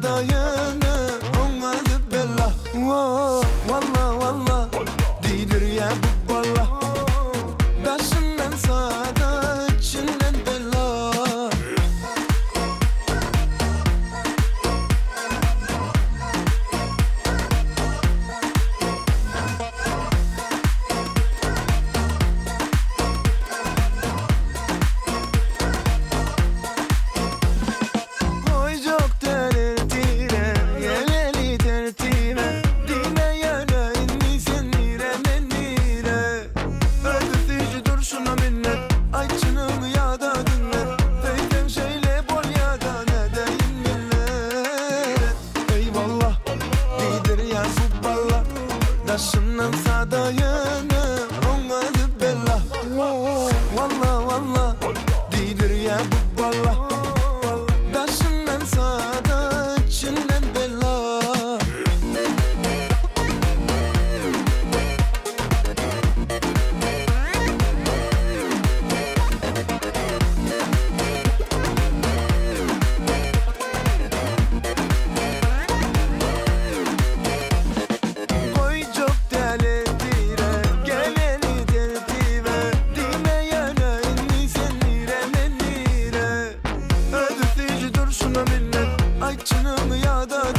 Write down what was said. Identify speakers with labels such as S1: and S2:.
S1: sadayını olmadı bella. Valla valla değildir ya bu balla. Başından sağda içinden bella. Daşından sadayını olmadı bella. Valla valla değildir ya bu balla. Daşından sada içinden bella. Ay canım ya da